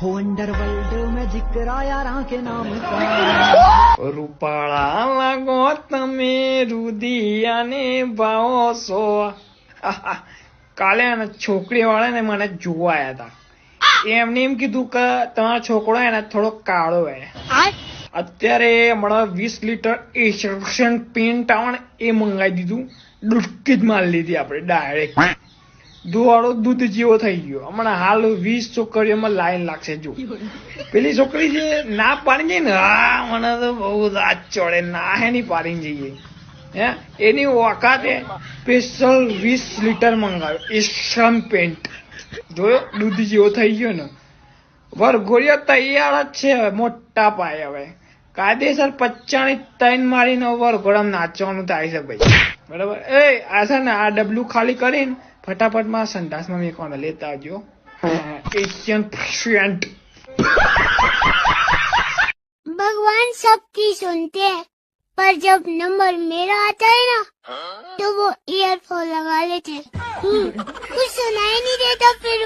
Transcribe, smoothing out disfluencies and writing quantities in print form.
हो अंडरवर्ल्ड में जिक्र यारा के नाम का રૂપાળા લાગો તમે રુદિયાને ભાવો છો. કાલે છોકરી વાળા ને મને જોવા આવ્યા હતા. એમને એમ કીધું કે તમારો છોકરો એને થોડો કાળો હે. અત્યારે હમણાં 20 લીટર એશિયન પેન્ટ આવે ને એ મંગાવી દીધું. ડુબકી જ મારી લીધી આપણે ડાયરેક્ટ. દુવાળો દૂધ જેવો થઈ ગયો. હમણાં હાલ 20 છોકરીઓમાં લાઈન લાગશે. જો પેલી છોકરી જે ના પાડી જાય ને, હા મને તો બહુ રાત ચડે, ના હે ની પાડીને જઈએ. હે એની વખતે સ્પેશિયલ 20 લીટર મંગાવ્યો એશિયન પેન્ટ. જોયો દૂધ જેવો થઈ ગયો ને. વરઘોડિયો તૈયાર જ છે મોટા પાયે. હવે કાયદેસર 55 મારીને વરઘોડામાં નાચવાનું થાય છે ભાઈ. બરાબર. આ છે ને આ ડબલું ખાલી કરીને फटाफट संडास में मेरे को लेता जो एशियन पेशेंट. भगवान सबकी सुनते हैं, पर जब नंबर मेरा आता है ना तो वो ईयरफोन लगा लेते हैं. कुछ सुनाई नहीं देता फिर